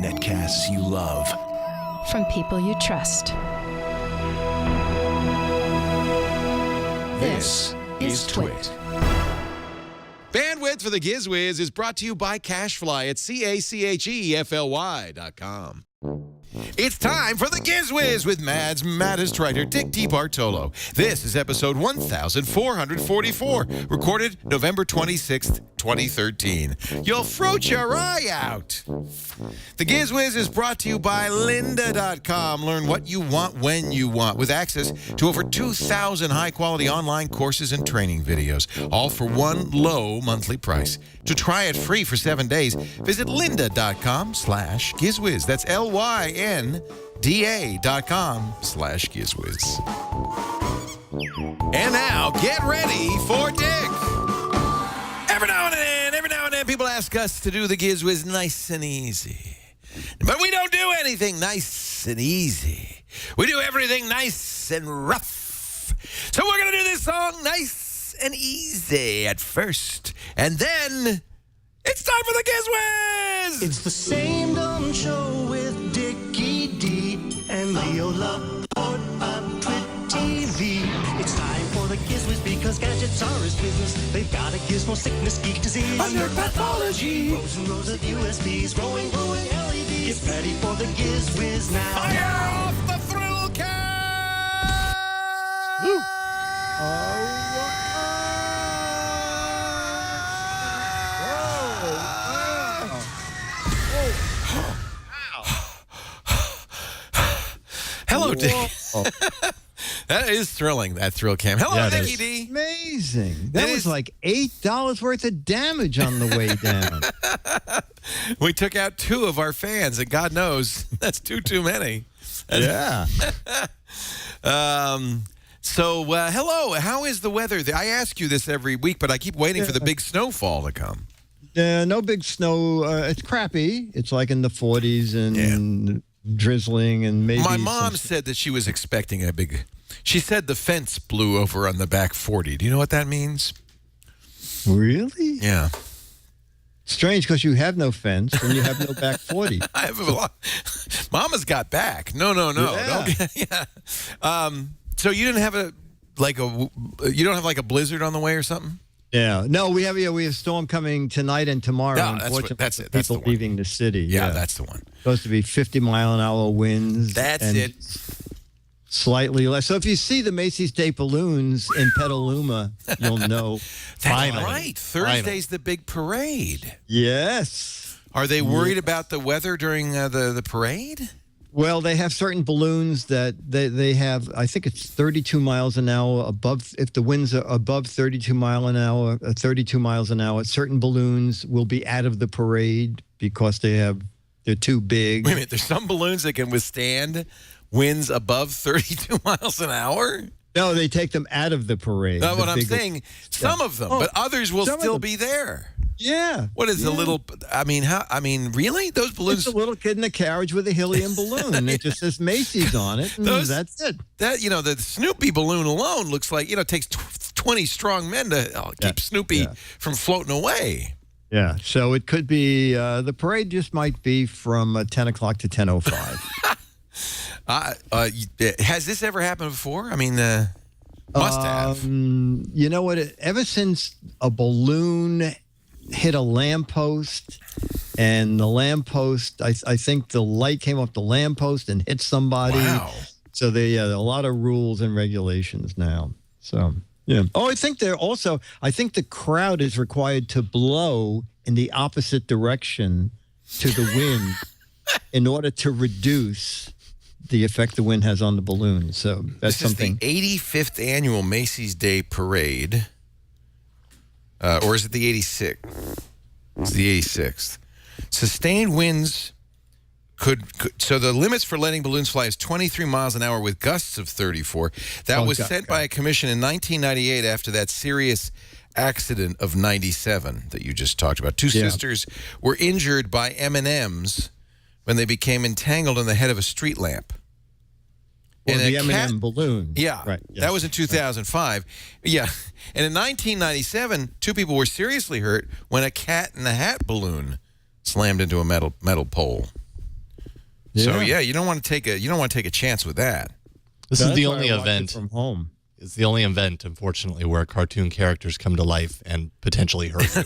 Netcasts you love. From people you trust. This is Twit. Bandwidth for the Gizwiz is brought to you by CashFly at CACHEFLY.com. It's time for the Gizwiz with Mads Mattis Writer, Dick DiBartolo. This is episode 1444, recorded November 26th, 2013. You'll fruit your eye out. The Gizwiz is brought to you by Lynda.com. Learn what you want when you want, with access to over 2,000 high-quality online courses and training videos, all for one low monthly price. To try it free for 7 days, visit lynda.com/Gizwiz. That's LYNDA.com/Gizwiz. And now, get ready for Dick. Every now and then, people ask us to do the Gizwiz nice and easy. But we don't do anything nice and easy. We do everything nice and rough. So we're going to do this song nice and easy at first. And then, it's time for the Gizwiz! It's the same dumb show with Dickie D and Leo Laporte on Twit TV. It's time for the Gizwiz because gadgets are his business. They've got a gizmo sickness, geek disease, under pathology. Rows and rows of USBs, glowing LEDs. Get ready for the Gizwiz now. Fire off the thrill cam! Hello, Dick. That is thrilling, that thrill cam. Hello, Dickie D. Amazing. That was like $8 worth of damage on the way down. We took out 2 of our fans, and God knows that's too many. Yeah. Hello. How is the weather? I ask you this every week, but I keep waiting for the big snowfall to come. No big snow. It's crappy. It's like in the 40s and drizzling and maybe. My mom said that she was expecting a big. She said the fence blew over on the back 40. Do you know what that means? Really? Yeah. Strange, because you have no fence and you have no back 40. I have a lot. Mama's got back. No. Yeah. So you didn't have you don't have like a blizzard on the way or something? Yeah. No, we have a storm coming tonight and tomorrow. No, unfortunately, that's it. That's people the one. leaving the city. Yeah, that's the one. Supposed to be 50-mile-an-hour winds. That's and it. Slightly less. So if you see the Macy's Day balloons in Petaluma, you'll know. That's right. Thursday's the big parade. Yes. Are they worried about the weather during the parade? Well, they have certain balloons that they have, I think it's 32 miles an hour above, if the winds are above 32 miles an hour, certain balloons will be out of the parade because they're too big. Wait a minute, there's some balloons that can withstand winds above 32 miles an hour? No, they take them out of the parade. That's what I'm saying. Some of them, but others will still be there. Yeah. What is a little? Really? Those balloons? It's a little kid in a carriage with a helium balloon. It just says Macy's on it. And that's it. The Snoopy balloon alone looks like it takes 20 strong men to keep Snoopy from floating away. Yeah. So it could be the parade just might be from 10 o'clock to 10:05. Has this ever happened before? I mean, must have. You know what? Ever since a balloon hit a lamppost, and the lamppost, I think the light came off the lamppost and hit somebody. Wow. So there are a lot of rules and regulations now. So, yeah. Oh, I think the crowd is required to blow in the opposite direction to the wind in order to reduce the effect the wind has on the balloon. So that's something. This is the 85th annual Macy's Day Parade. Or is it the 86th? It's the 86th. Sustained winds so the limits for letting balloons fly is 23 miles an hour with gusts of 34. That was set by a commission in 1998 after that serious accident of 97 that you just talked about. Two sisters were injured by M&Ms when they became entangled in the head of a street lamp. Well, the M&M balloon. Yeah, right. Yes. That was in 2005. Yeah, and in 1997, 2 people were seriously hurt when a Cat in the Hat balloon slammed into a metal pole. So you don't want to take a chance with that. This That's is the why only I watch it event. from home. It's the only event, unfortunately, where cartoon characters come to life and potentially hurt you.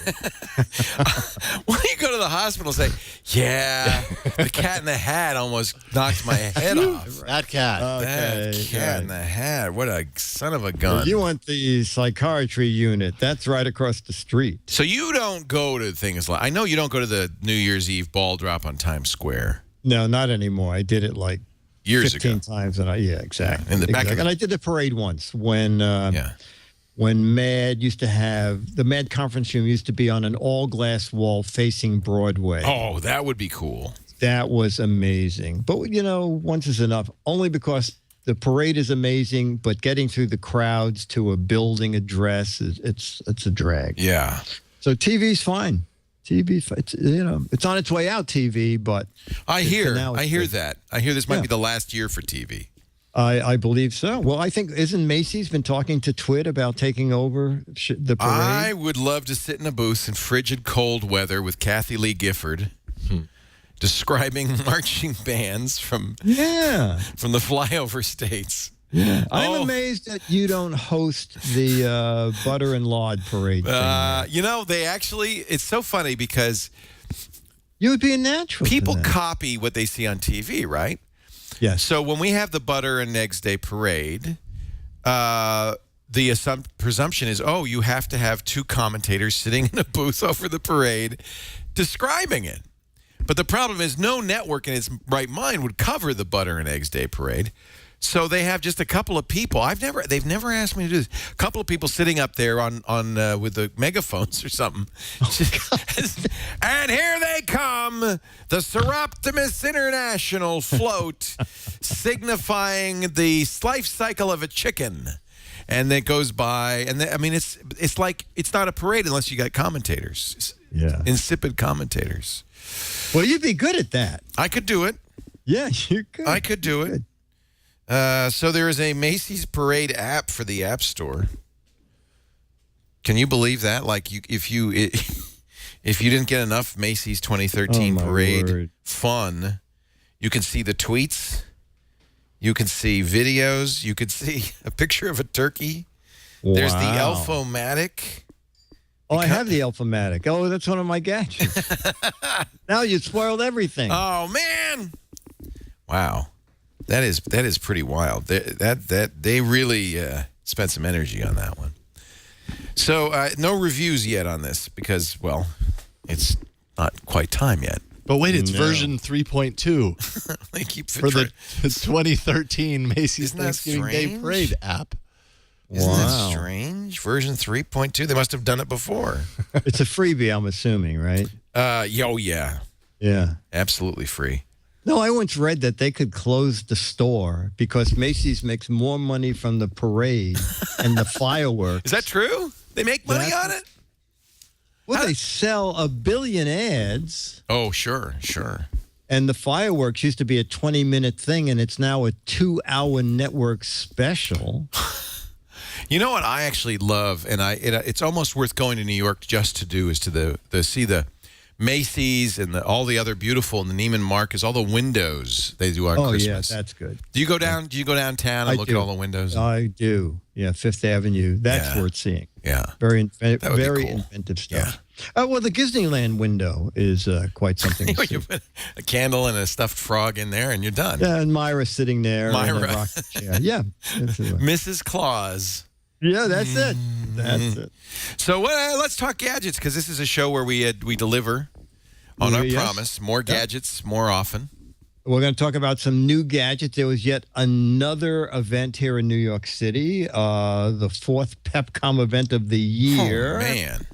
Why do you go to the hospital and say, yeah, the Cat in the Hat almost knocked my head off? That cat. That Cat in the Hat. What a son of a gun. You want the psychiatry unit. That's right across the street. So you don't go to things like, I know you don't go to the New Year's Eve ball drop on Times Square. No, not anymore. I did it like Years 15 ago. times. And exactly. In the back of And I did the parade once when MAD used to have, the MAD conference room used to be on an all-glass wall facing Broadway. Oh, that would be cool. That was amazing. But, once is enough, only because the parade is amazing, but getting through the crowds to a building address, it's a drag. Yeah. So TV's fine. It's on its way out, TV, but I hear good. that. I hear this might be the last year for TV. I believe so. Well, I think, isn't Macy's been talking to Twit about taking over the parade? I would love to sit in a booth in frigid cold weather with Kathy Lee Gifford describing marching bands from the flyover states. Yeah. I'm amazed that you don't host the Butter and Lard parade thing. They actually, it's so funny because you would be a natural. People copy what they see on TV, right? Yes. So when we have the Butter and Eggs Day parade, the presumption is, you have to have two commentators sitting in a booth over the parade describing it. But the problem is no network in its right mind would cover the Butter and Eggs Day parade. So they have just a couple of people. They've never asked me to do this. A couple of people sitting up there on with the megaphones or something. And here they come, the Seroptimus International float, signifying the life cycle of a chicken. And it goes by, and it's like it's not a parade unless you got commentators. Yeah, insipid commentators. Well, you'd be good at that. I could do it. Yeah, you could. I could do it. So there is a Macy's Parade app for the App Store. Can you believe that? Like, if you didn't get enough Macy's 2013 Parade fun, you can see the tweets, you can see videos, you can see a picture of a turkey. Wow. There's the Elfomatic. Oh, I have the Elfomatic. Oh, that's one of my gadgets. Now you spoiled everything. Oh man! Wow. That is pretty wild. They really spent some energy on that one. So no reviews yet on this because, well, it's not quite time yet. But wait, it's version 3.2 They keep for the 2013 Macy's Thanksgiving Day Parade app. Isn't that strange? Version 3.2. They must have done it before. It's a freebie, I'm assuming, right? Yeah. Yeah. Absolutely free. No, I once read that they could close the store because Macy's makes more money from the parade and the fireworks. Is that true? They make money on it? Well, they sell 1 billion ads. Oh, sure. And the fireworks used to be a 20-minute thing, and it's now a 2-hour network special. You know what I actually love, and it's almost worth going to New York just to do, is to see the Macy's and all the other beautiful, and the Neiman Marcus, all the windows they do on Christmas. Oh, yeah, that's good. Do you go downtown and look at all the windows? I do. Yeah, Fifth Avenue. That's worth seeing. Yeah. Very cool. inventive stuff. Yeah. Well, the Disneyland window is quite something to see. You put a candle and a stuffed frog in there, and you're done. Yeah, and Myra sitting there in Myra. a rocking chair. Yeah. Mrs. Claus. Yeah, that's it. That's it. So let's talk gadgets, because this is a show where we deliver on our promise. More gadgets, more often. We're going to talk about some new gadgets. There was yet another event here in New York City, the 4th PepCom event of the year. Oh, man.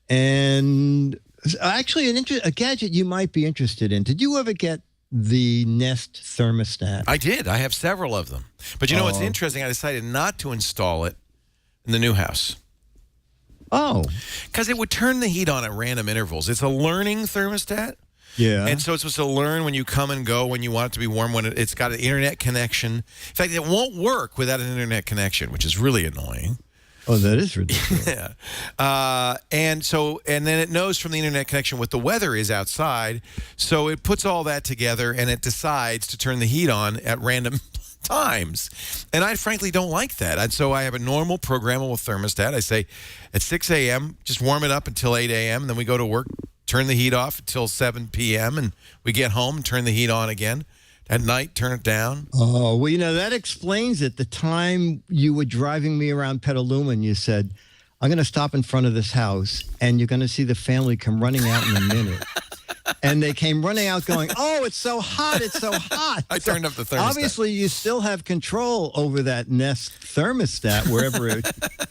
And actually, a gadget you might be interested in. Did you ever get the Nest Thermostat? I did. I have several of them. But you know what's interesting? I decided not to install it in the new house. Oh. Because it would turn the heat on at random intervals. It's a learning thermostat. Yeah. And so it's supposed to learn when you come and go, when you want it to be warm, when it's got an internet connection. In fact, it won't work without an internet connection, which is really annoying. Oh, that is ridiculous. Yeah. And then it knows from the internet connection what the weather is outside. So it puts all that together and it decides to turn the heat on at random times. And I frankly don't like that. And so I have a normal programmable thermostat. I say at 6 a.m., just warm it up until 8 a.m. And then we go to work, turn the heat off until 7 p.m. And we get home and turn the heat on again. At night, turn it down. Oh, well, that explains it. The time you were driving me around Petaluma and you said, I'm going to stop in front of this house and you're going to see the family come running out in a minute. And they came running out going, oh, it's so hot. It's so hot. I turned up the thermostat. Obviously, you still have control over that Nest Thermostat wherever you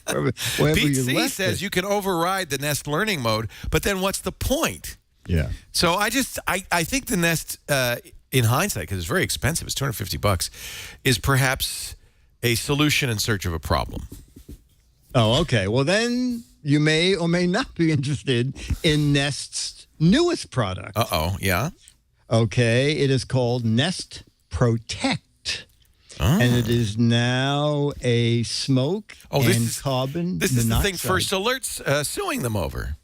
PC left says it. you can override the Nest learning mode, but then what's the point? Yeah. So I think the Nest, in hindsight, because it's very expensive, it's $250, is perhaps a solution in search of a problem. Oh, okay. Well, then you may or may not be interested in Nest's newest product. Uh-oh, yeah? Okay. It is called Nest Protect. And it is now a smoke and carbon This is the thing monoxide. First Alert's suing them over.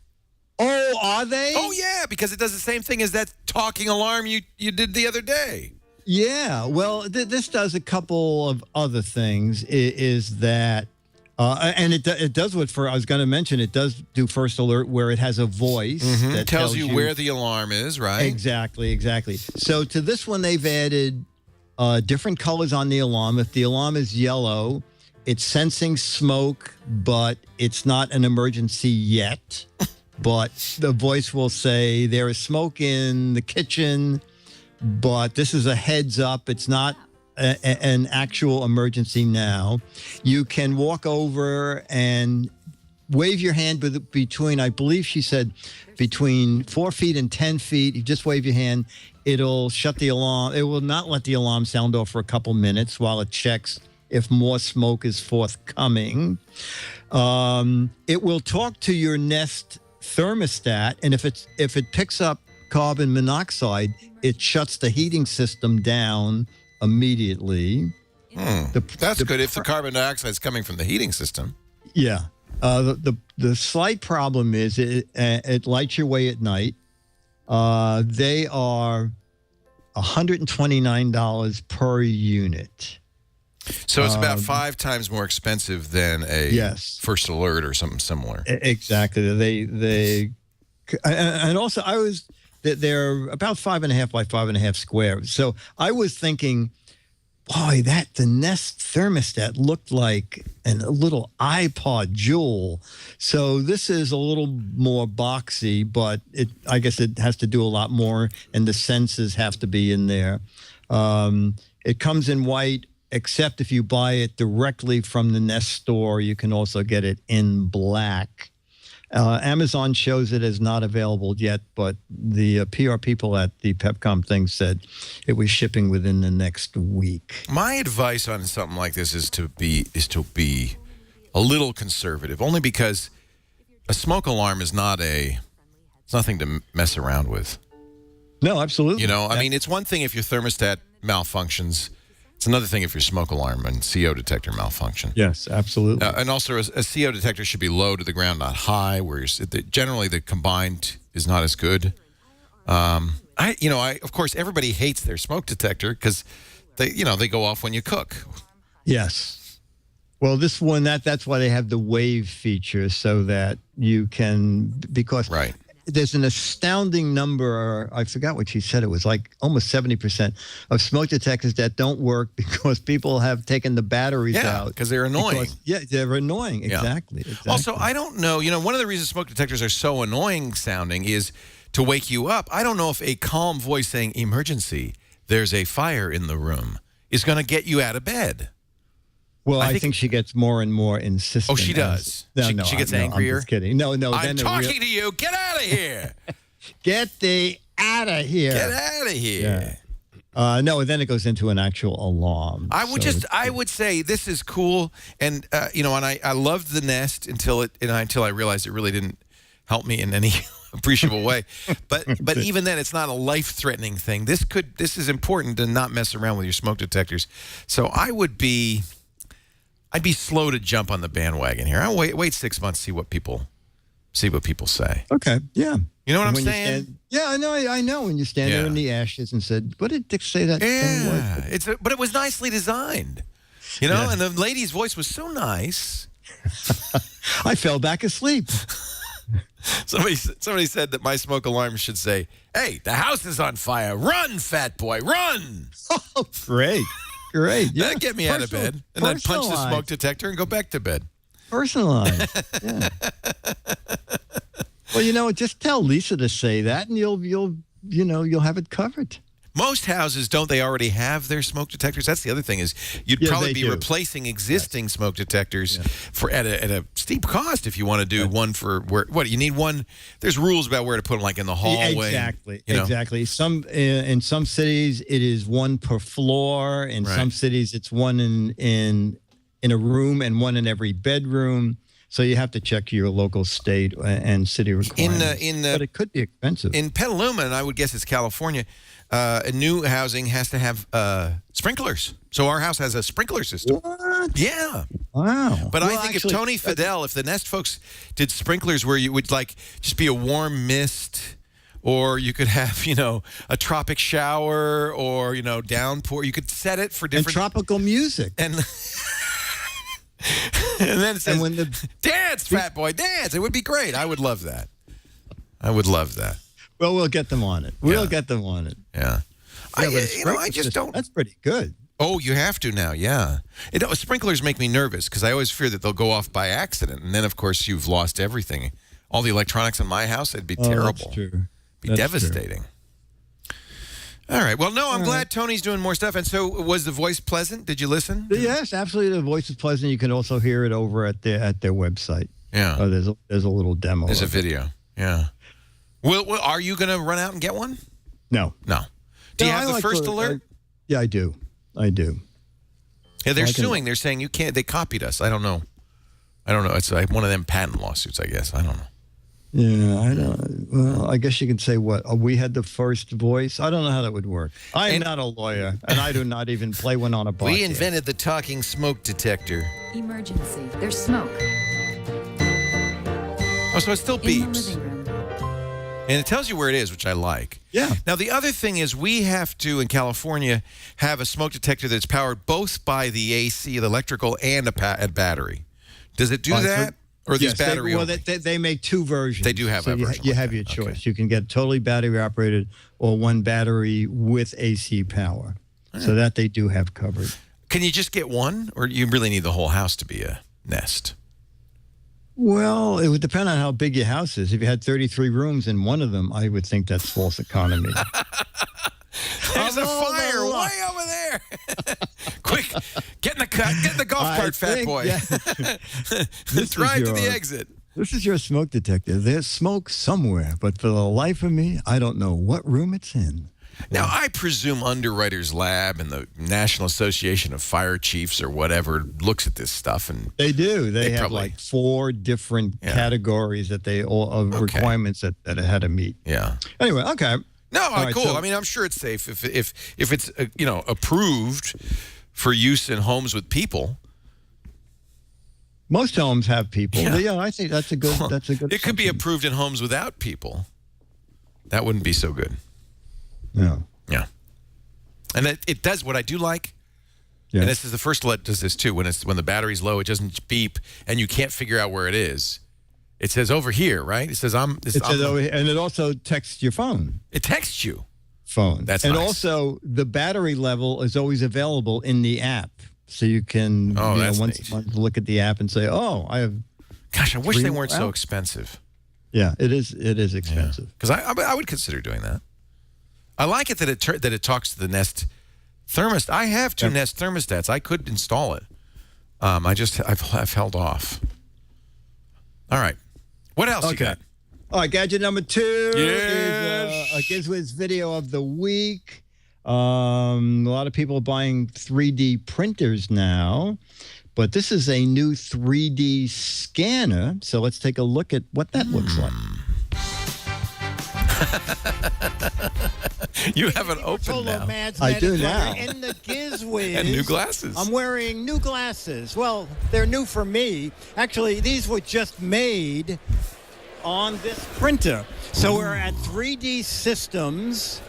Oh, are they? Oh, yeah, because it does the same thing as that talking alarm you did the other day. Yeah. Well, this does a couple of other things. Is that, and it does what I was going to mention. It does do First Alert where it has a voice that Tells you where the alarm is, right? Exactly. So to this one, they've added different colors on the alarm. If the alarm is yellow, it's sensing smoke, but it's not an emergency yet. But the voice will say there is smoke in the kitchen, but this is a heads up. It's not an actual emergency now. You can walk over and wave your hand between, I believe she said, between 4 feet and 10 feet. You just wave your hand. It'll shut the alarm. It will not let the alarm sound off for a couple minutes while it checks if more smoke is forthcoming. It will talk to your Nest Thermostat, and if it picks up carbon monoxide, it shuts the heating system down immediately. That's good if the carbon dioxide is coming from the heating system. Yeah. The slight problem is it lights your way at night. They are $129 per unit. So it's about 5 times more expensive than a First Alert or something similar. Exactly. And also they're about 5.5 by 5.5 square. So I was thinking, boy, the Nest Thermostat looked like a little iPod Jewel. So this is a little more boxy, but I guess it has to do a lot more, and the sensors have to be in there. It comes in white, except if you buy it directly from the Nest store, you can also get it in black. Amazon shows it as not available yet, but the PR people at the Pepcom thing said it was shipping within the next week. My advice on something like this is to be a little conservative, only because a smoke alarm is it's nothing to mess around with. No, absolutely. I mean, it's one thing if your thermostat malfunctions. It's another thing if your smoke alarm and CO detector malfunction. Yes, absolutely. And also, a CO detector should be low to the ground, not high. Where generally the combined is not as good. Of course, everybody hates their smoke detector because they go off when you cook. Yes. Well, this one that's why they have the wave feature so that you can Right. There's an astounding number, I forgot what she said, it was like almost 70% of smoke detectors that don't work because people have taken the batteries out. Because they're annoying. They're annoying, exactly. Also, I don't know, one of the reasons smoke detectors are so annoying sounding is to wake you up. I don't know if a calm voice saying, emergency, there's a fire in the room, is going to get you out of bed. Well, I think she gets more and more insistent. Oh, she does? She gets angrier? I'm just kidding. No. I'm talking to you. Get out of here. Get the out of here. Get out of here. Yeah. No, then it goes into an actual alarm. I would say this is cool. And, and I loved the Nest until I realized it really didn't help me in any appreciable way. But even then, it's not a life-threatening thing. This is important to not mess around with your smoke detectors. So I'd be slow to jump on the bandwagon here. I'll wait 6 months, see what people say. Okay, yeah. You know what I'm When saying? I know. When you stand there in the ashes and said, "What did Dick say that?" thing was?" But it was nicely designed. You know, and the lady's voice was so nice. I fell back asleep. Somebody said that my smoke alarm should say, "Hey, the house is on fire. Run, fat boy, run!" Oh, great. Yeah. That'd get me out of bed. And then punch the smoke detector and go back to bed. Personalized. Yeah. Well, just tell Lisa to say that, and you'll have it covered. Most houses, don't they already have their smoke detectors? That's the other thing is you'd probably be replacing existing smoke detectors for at a steep cost if you want to do one for where. What you need one? There's rules about where to put them, like in the hallway. Exactly. In some cities it is one per floor. In some cities it's one in a room and one in every bedroom. So you have to check your local state and city requirements. But it could be expensive. In Petaluma, and I would guess it's California, a new housing has to have sprinklers. So our house has a sprinkler system. What? Yeah. Wow. But I think if Tony Fidel, if the Nest folks did sprinklers where you would just be a warm mist, or you could have, a tropic shower or, downpour. You could set it for different... And tropical music. And then it says, dance, fat boy, dance. It would be great. I would love that. Well, we'll get them on it. Yeah. I just don't. That's pretty good. Oh, you have to now, yeah. Sprinklers make me nervous because I always fear that they'll go off by accident. And then, of course, you've lost everything. All the electronics in my house, it'd be terrible. That's true. Be devastating. True. All right. Well, no, I'm glad Tony's doing more stuff. And so was the voice pleasant? Did you listen? Yes, absolutely. The voice is pleasant. You can also hear it over at their website. Yeah. There's a little demo. There's a video. Yeah. Well, are you going to run out and get one? No. Do you have the first alert? Yeah, I do. Yeah, they're suing. They're saying you can't. They copied us. I don't know. It's like one of them patent lawsuits, I guess. I don't know. Yeah, I don't. Well, I guess you could say what we had the first voice. I don't know how that would work. I'm not a lawyer, and I do not even play one on a podcast. We invented the talking smoke detector. Emergency. There's smoke. Oh, so it still In the beeps. living room. And it tells you where it is, which I like. Yeah. Now, the other thing is we have to, in California, have a smoke detector that's powered both by the AC, the electrical, and a battery. Does it do that? Or are these battery only? They make two versions. They do have a version. You have your choice. Okay. You can get totally battery operated or one battery with AC power. So that they do have covered. Can you just get one? Or you really need the whole house to be a Nest? Well, it would depend on how big your house is. If you had 33 rooms in one of them, I would think that's false economy. There's a fire way over there. Quick, get in the golf cart, fat boy. Yeah. Drive to the exit. This is your smoke detector. There's smoke somewhere, but for the life of me, I don't know what room it's in. Now, I presume Underwriters Lab and the National Association of Fire Chiefs or whatever looks at this stuff. And they do. They have probably, like 4 different categories that they all of requirements that it had to meet. Yeah. Anyway, okay. No, cool. So, I mean, I'm sure it's safe if it's approved for use in homes with people. Most homes have people. Yeah, I think that's a good. It could be approved in homes without people. That wouldn't be so good. Yeah. And it does what I do like. Yeah. And this is the first one that does this too. When the battery's low, it doesn't beep, and you can't figure out where it is. It says over here, right? It says over here, and it also texts your phone. It texts you. Phone. That's and nice. Also the battery level is always available in the app, so you can once a month look at the app and say, "Oh, I have." Gosh, I wish they weren't so expensive. Yeah, it is. It is expensive. Because I would consider doing that. I like it that it talks to the Nest Thermostat. I have 2 Nest Thermostats. I could install it. I've held off. All right. What else you got? All right, gadget number 2 is a Gizwiz video of the week. A lot of people are buying 3D printers now, but this is a new 3D scanner. So let's take a look at what that looks like. You haven't opened now. I do now. In the Giz Wiz. And new glasses. I'm wearing new glasses. Well, they're new for me. Actually, these were just made on this printer. So we're at 3D Systems,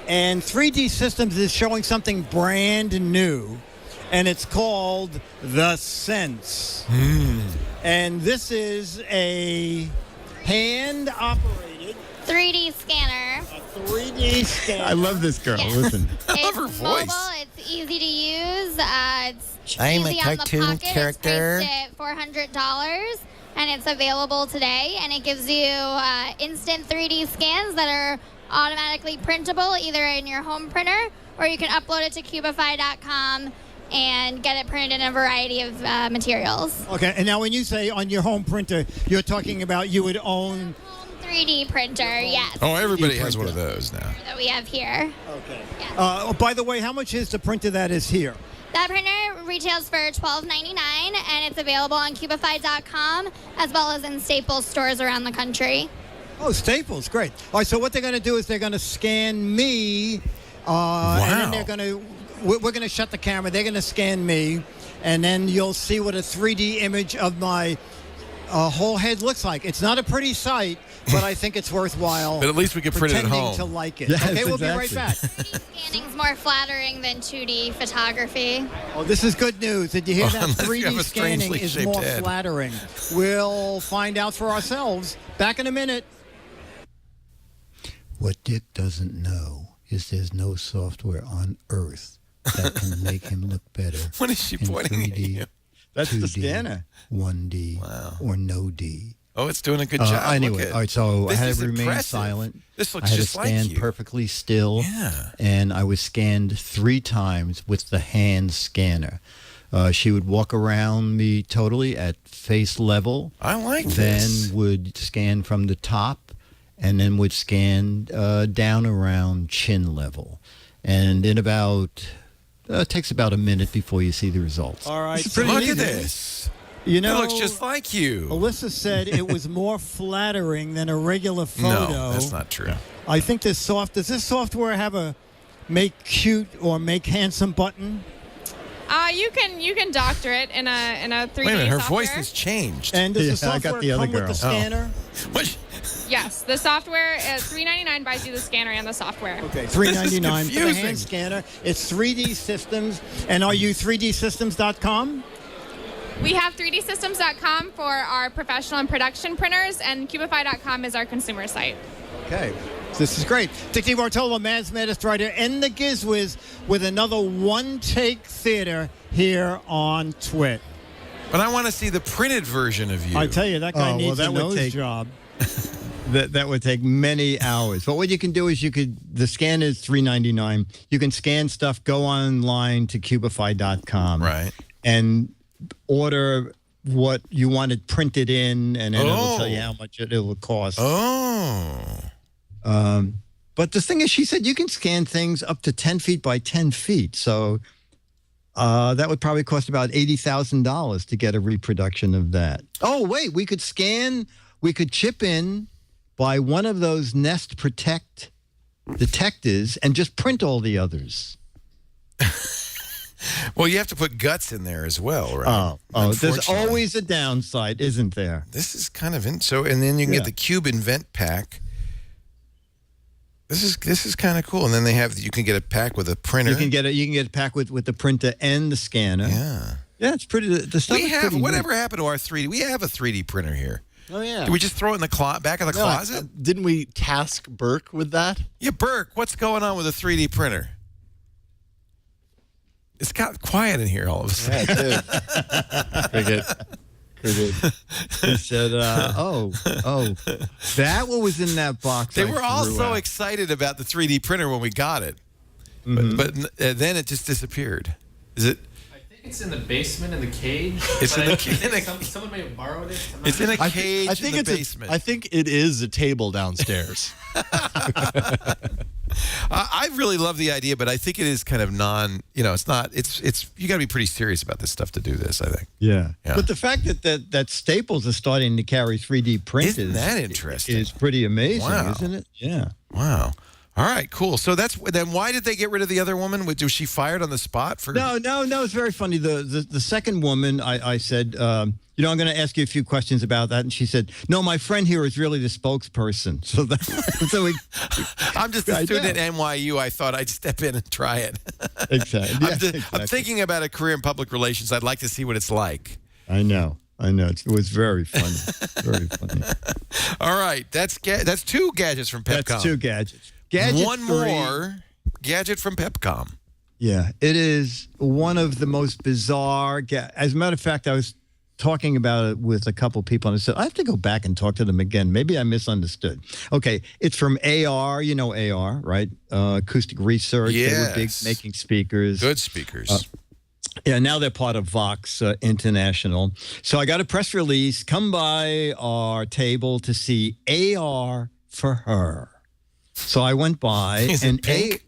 and 3D Systems is showing something brand new, and it's called the Sense. And this is a hand-operated 3D scanner. 3D scanner. I love this girl. Yes. Listen. It's her voice. mobile. It's easy to use. It's I'm a easy on the cartoon pocket. character. It's priced at $400, and it's available today. And it gives you instant 3D scans that are automatically printable, either in your home printer or you can upload it to Cubify.com and get it printed in a variety of materials. Okay, and now when you say on your home printer, you're talking about you would own... Home 3D printer, yes. Oh, everybody has one of those now. That we have here. Okay. Yes. By the way, how much is the printer that is here? That printer retails for $12.99, and it's available on Cubify.com as well as in Staples stores around the country. Oh, Staples, great. All right, so what they're going to do is they're going to scan me, and then they're going to... We're going to shut the camera. They're going to scan me, and then you'll see what a 3D image of my whole head looks like. It's not a pretty sight, but I think it's worthwhile. But at least we can print it at pretending home. to like it. Yes, Okay, we'll be right exactly. back. 3D scanning's more flattering than 2D photography. Oh, this is good news. Did you hear that? Unless you have 3D a scanning strangely is shaped more head. flattering. We'll find out for ourselves. Back in a minute. What Dick doesn't know is there's no software on Earth that can make him look better. What is she in pointing at 3D, you? That's the 2D, scanner. 1D, or no D. Oh, it's doing a good job. Anyway, Look at- all right, so I This had is to remain impressive. silent. This I looks had to just like stand you. perfectly still. Yeah. And I was scanned 3 times with the hand scanner. She would walk around me totally at face level. I like then this. would scan from the top, and then would scan down around chin level. And in about, takes about a minute before you see the results. All right. Look at this. You It know, looks just like you. Alyssa said it was more flattering than a regular photo. No, that's not true. I think does this software have a make cute or make handsome button? You can doctor it in a 3D Wait a minute, her software. voice has changed. And does the Yeah, I got software the other come with girl. the scanner? What? Yes, the software is $3.99 buys you the scanner and the software. Okay, $3.99 for the confusing. hand scanner. It's 3D Systems. And are you 3dsystems.com? We have 3dsystems.com for our professional and production printers, and Cubify.com is our consumer site. Okay. This is great. Dick Bartolo, Mads Maddest Writer, and the Gizwiz with another one-take theater here on Twit. But I want to see the printed version of you. I tell you, that guy Oh, well, needs that a would nose take- job. That would take many hours. But what you can do is the scan is $3.99. You can scan stuff, go online to Cubify.com. Right. And order what you want it printed in, and then it'll tell you how much it will cost. Oh. But the thing is, she said you can scan things up to 10 feet by 10 feet. So that would probably cost about $80,000 to get a reproduction of that. Oh, wait, we could chip in by one of those Nest Protect detectors and just print all the others. Well, you have to put guts in there as well, right? There's Unfortunately. always a downside, isn't there? This is kind of and then you can Yeah. get the Cube Invent pack. This is kind of cool. And then you can get a pack with a printer. You can get a pack with the printer and the scanner. Yeah. Yeah, it's pretty. The stuff We is have pretty whatever neat. happened to our 3D? We have a 3D printer here. Oh, yeah. Did we just throw it in the back of the closet? Didn't we task Burke with that? Yeah, Burke, what's going on with a 3D printer? It's got quiet in here all of a sudden. Yeah, it did. Cricket. He said, that what was in that box. They I were all threw so out." excited about the 3D printer when we got it, but then it just disappeared. Is it? I think it's in the basement in the cage. It's but in I the think ca- someone may have borrowed it. I'm not It's in a sure. cage in the basement. I think it is a table downstairs. I really love the idea, but I think it is kind of it's not. It's you got to be pretty serious about this stuff to do this. I think. Yeah. Yeah. But the fact that Staples is starting to carry 3D printers Isn't that interesting? is pretty amazing, Wow. isn't it? Yeah. Wow. All right, cool. So then why did they get rid of the other woman? Was she fired on the spot? No. It's very funny. The second woman, I said, I'm going to ask you a few questions about that. And she said, no, my friend here is really the spokesperson. So I'm just a student at NYU. I thought I'd step in and try it. Exactly. Yeah, I'm thinking about a career in public relations. I'd like to see what it's like. I know. It was very funny. Very funny. All right. That's 2 gadgets from Pepcom. That's 2 gadgets. One more gadget from Pepcom. Yeah, it is one of the most bizarre. As a matter of fact, I was talking about it with a couple people, and I said, I have to go back and talk to them again. Maybe I misunderstood. Okay, it's from AR. You know AR, right? Acoustic Research. Yes. They were big making speakers. Good speakers. Yeah, now they're part of Vox International. So I got a press release. Come by our table to see AR for her. So I went by. Is it pink?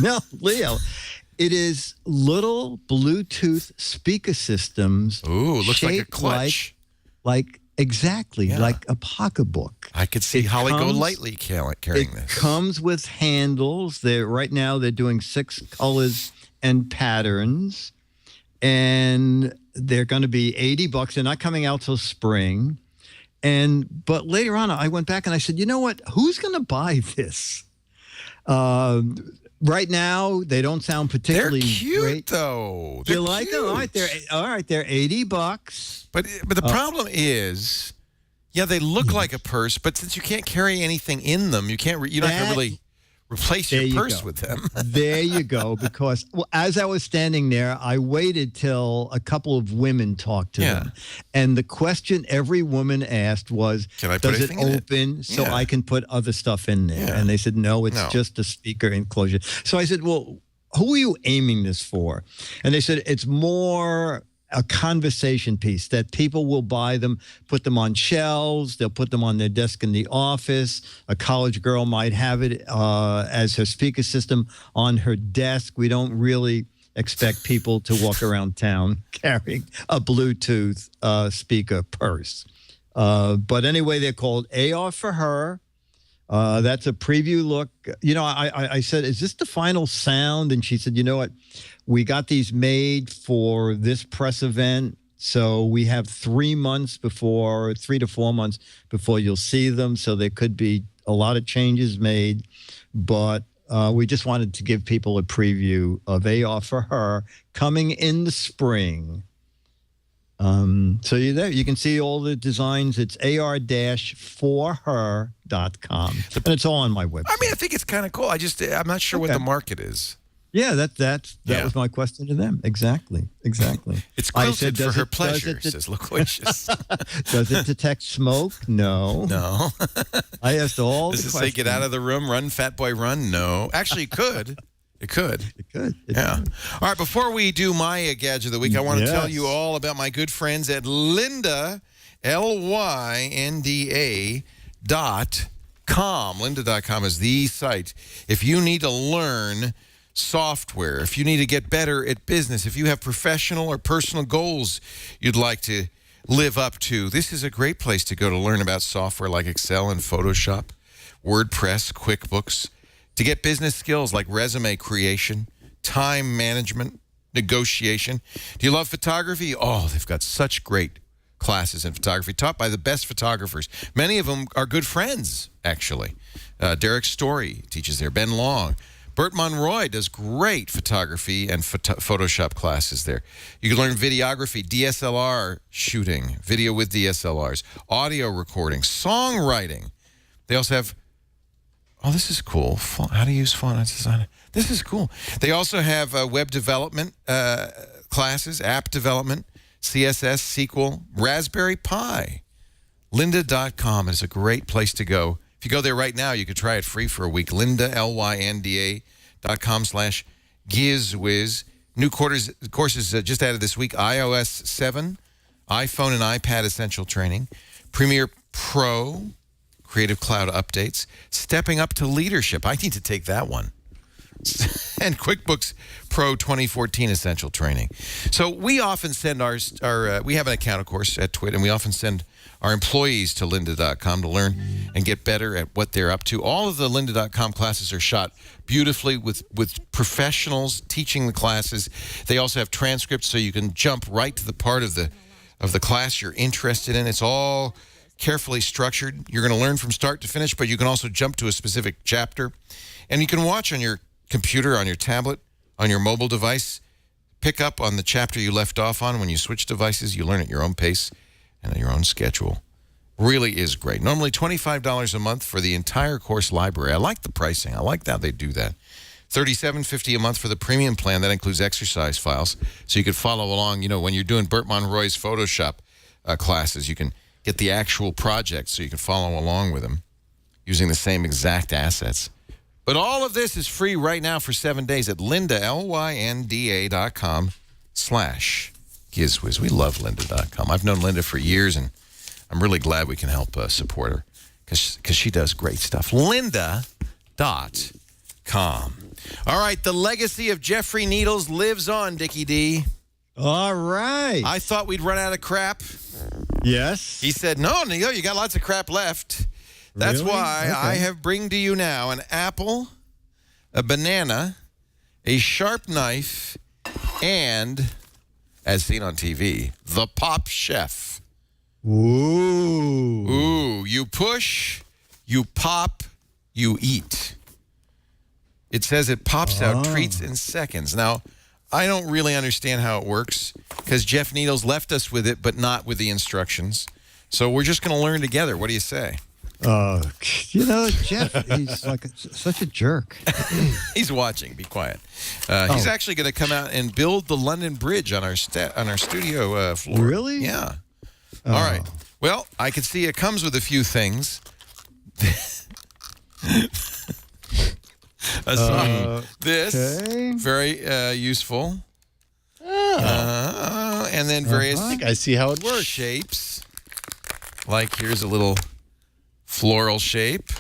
No, Leo. It is little Bluetooth speaker systems. Ooh, looks like a clutch. Exactly, like a pocketbook. I could see Holly Golightly carrying this. It comes with handles. Right now they're doing 6 colors and patterns. And they're going to be $80. They're not coming out till spring. But later on, I went back and I said, you know what? Who's going to buy this? Right now, they don't sound particularly They're cute, great. though. You like them? All right, they're $80. But the problem is, they look like a purse, but since you can't carry anything in them, you're not going to really replace your purse with them. There you go. Because as I was standing there, I waited till a couple of women talked to them. And the question every woman asked was, does it open so I can put other stuff in there? Yeah. And they said, no, it's just a speaker enclosure. So I said, well, who are you aiming this for? And they said, it's more a conversation piece that people will buy them, put them on shelves. They'll put them on their desk in the office. A college girl might have it as her speaker system on her desk. We don't really expect people to walk around town carrying a Bluetooth speaker purse. But anyway, they're called AR for her. That's a preview look. I said, is this the final sound? And she said, you know what? We got these made for this press event. So we have 3 to 4 months before you'll see them. So there could be a lot of changes made. But we just wanted to give people a preview of AR for her coming in the spring. So you're there. You can see all the designs. It's ar-forher.com. And it's all on my website. I mean, I think it's kind of cool. I'm not sure what the market is. Yeah, that was my question to them. Exactly. It's quilted for her pleasure, says Loquacious. Does it detect smoke? No. I asked all Does the it questions. say get out of the room, run, fat boy, run? No. Actually, it could. It could. All right, before we do my gadget of the week, I want to tell you all about my good friends at Lynda, Lynda.com. Lynda.com is the site. If you need to learn software, if you need to get better at business, if you have professional or personal goals you'd like to live up to, this is a great place to go to learn about software like Excel and Photoshop, WordPress, QuickBooks, to get business skills like resume creation, time management, negotiation. Do you love photography? Oh, they've got such great classes in photography taught by the best photographers. Many of them are good friends, actually. Derek Story teaches there. Ben Long. Bert Monroy does great photography and Photoshop classes there. You can learn videography, DSLR shooting, video with DSLRs, audio recording, songwriting. They also have, this is cool, how to use font design. This is cool. They also have web development classes, app development, CSS, SQL, Raspberry Pi. Lynda.com is a great place to go. If you go there right now, you could try it free for a week. Lynda, Lynda.com/Gizwiz. New courses just added this week. iOS 7, iPhone and iPad Essential Training, Premiere Pro, Creative Cloud updates, Stepping Up to Leadership. I need to take that one. and QuickBooks Pro 2014 Essential Training. So we often send we have an account, of course, at Twit, and we often send our employees to lynda.com to learn and get better at what they're up to. All of the lynda.com classes are shot beautifully with professionals teaching the classes. They also have transcripts so you can jump right to the part of the class you're interested in. It's all carefully structured. You're going to learn from start to finish, but you can also jump to a specific chapter. And you can watch on your computer, on your tablet, on your mobile device, pick up on the chapter you left off on. When you switch devices, you learn at your own pace and at your own schedule. Really is great. Normally $25 a month for the entire course library. I like the pricing. I like how they do that. $37.50 a month for the premium plan. That includes exercise files, so you can follow along. You know, when you're doing Burt Monroy's Photoshop classes, you can get the actual project so you can follow along with them using the same exact assets. But all of this is free right now for 7 days at Lynda, lynda.com/Gizwiz. We love lynda.com. I've known Linda for years, and I'm really glad we can help support her because she does great stuff. Lynda.com. All right, the legacy of Jeffrey Needles lives on, Dickie D. All right. I thought we'd run out of crap. Yes. He said, no, Neil, you got lots of crap left. That's Really? why Okay. I have bring to you now an apple, a banana, a sharp knife, and, as seen on TV, the Popchef. Ooh. Ooh, you push, you pop, you eat. It says it pops out treats in seconds. Now, I don't really understand how it works because Jeff Needles left us with it, but not with the instructions. So we're just going to learn together. What do you say? You know, Jeff, he's like such a jerk. He's watching. Be quiet. He's actually going to come out and build the London Bridge on our studio floor. Really? Yeah. All right. Well, I can see it comes with a few things. This, okay. very useful. And then various I think I see how it works. shapes. Like here's a little floral shape.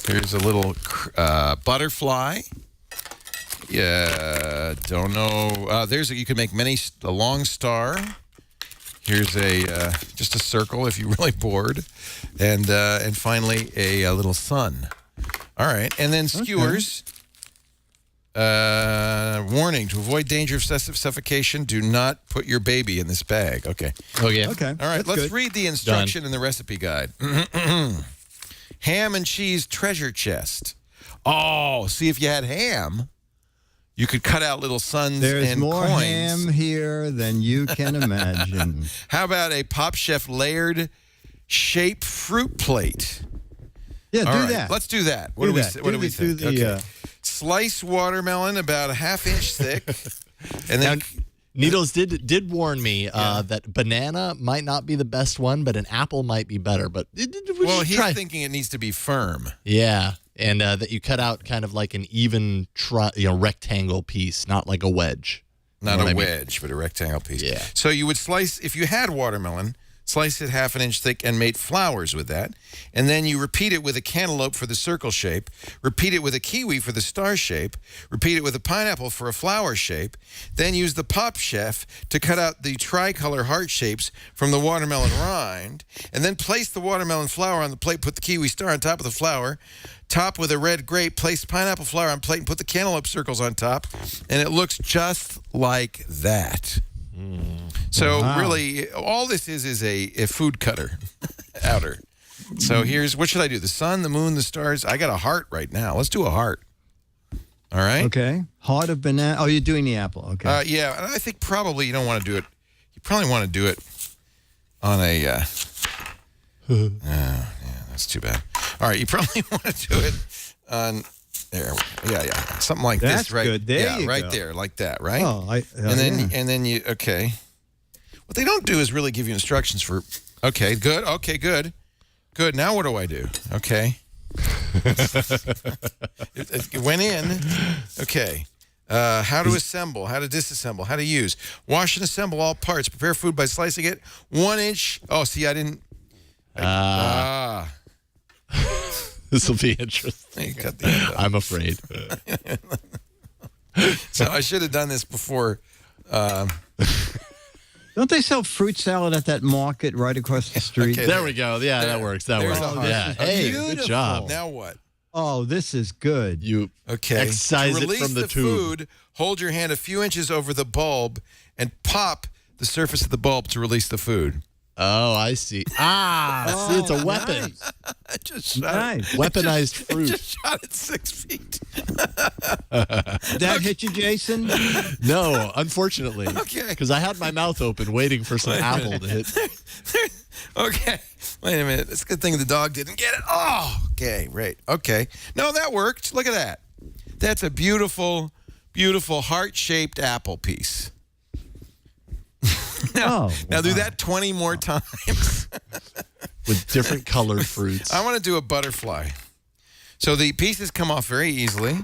Here's a little butterfly. Yeah, don't know. You can make a long star. Here's just a circle if you're really bored, and finally a little sun. All right, and then skewers. Warning: to avoid danger of excessive suffocation, do not put your baby in this bag. Okay. Okay. Okay. All right, that's let's good. read the instruction in the recipe guide. Ham and cheese treasure chest. Oh, see, if you had ham, you could cut out little suns There's and more coins. ham here than you can imagine. How about a Popchef layered shape fruit plate? Yeah, All do right, that. let's do that. What Do do we that. say? What do we Do think? the, Okay. Slice watermelon about a half-inch thick, and Now, then Needles did warn me that banana might not be the best one, but an apple might be better. But we should he's try. thinking it needs to be firm. Yeah, and that you cut out kind of like an even rectangle piece, not like a wedge. Not You know a what I mean? wedge, but a rectangle piece. Yeah. So you would slice, if you had watermelon, slice it half an inch thick and made flowers with that. And then you repeat it with a cantaloupe for the circle shape, repeat it with a kiwi for the star shape, repeat it with a pineapple for a flower shape, then use the Popchef to cut out the tricolor heart shapes from the watermelon rind, and then place the watermelon flower on the plate, put the kiwi star on top of the flower, top with a red grape, place pineapple flower on plate, and put the cantaloupe circles on top, and it looks just like that. So really, all this is a food cutter outer. So here's, what should I do? The sun, the moon, the stars. I got a heart right now. Let's do a heart. All right? Okay. Heart of banana. Oh, you're doing the apple. Okay. Yeah, and I think probably you don't want to do it. You probably want to do it on a... yeah, that's too bad. All right, you probably want to do it on... There, yeah, something like That's this, right? good. There yeah, you right go. there, like that, right? Oh, and then you okay. What they don't do is really give you instructions for. Okay, good. Okay, good. Now what do I do? Okay. it went in. Okay. How to assemble, how to disassemble, how to use. Wash and assemble all parts. Prepare food by slicing it 1 inch. Oh, see, I didn't. This will be interesting. You cut the end off. I'm afraid. So I should have done this before. Don't they sell fruit salad at that market right across the street? Okay, There we go. Yeah, that works. That There's works. a heart. Yeah. Hey, Beautiful. good job. Now what? Oh, this is good. You excise To it release from the tube. food, hold your hand a few inches over the bulb and pop the surface of the bulb to release the food. Oh, I see. Ah, see, it's a weapon. Nice. I just shot Nice. Weaponized I fruit. just shot it 6 feet. Did that hit you, Jason? No, unfortunately. Okay. Because I had my mouth open waiting for some apple to hit. Okay. Wait a minute. It's a good thing the dog didn't get it. Oh, okay. Right. Okay. No, that worked. Look at that. That's a beautiful, beautiful heart-shaped apple piece. Now do that 20 more times. With different colored fruits. I want to do a butterfly. So the pieces come off very easily.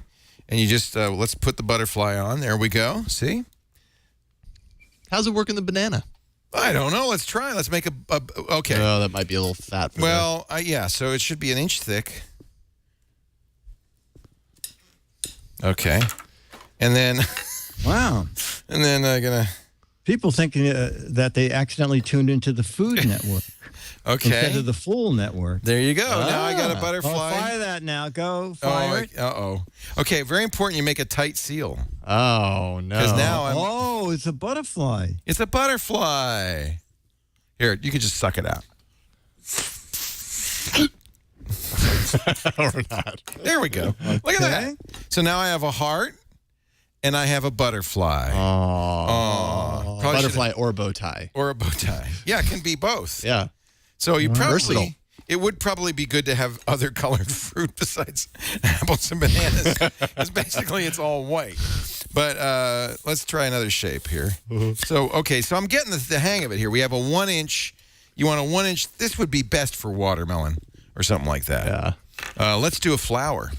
And you just, let's put the butterfly on. There we go. See? How's it work in the banana? I don't know. Let's try. Let's make okay. Oh, that might be a little fat for Well, yeah, so it should be an inch thick. Okay. And then Wow. I'm going to People thinking that they accidentally tuned into the Food Network instead okay. of the Full Network. There you go. Now I got a butterfly. Oh, fire that now. Go. Fire it. Uh-oh. Okay, very important you make a tight seal. Oh, no. Because now Oh, it's a butterfly. it's a butterfly. Here, you can just suck it out. Or not. There we go. Look at that. So now I have a heart and I have a butterfly. Oh. Probably Butterfly or bow tie. Or a bow tie. Yeah, it can be both. Yeah. So you Versatile. probably, it would probably be good to have other colored fruit besides apples and bananas. Because basically it's all white. But let's try another shape here. So, okay, so I'm getting the hang of it here. We have a 1 inch. You want a 1 inch. This would be best for watermelon or something like that. Yeah. Let's do a flower.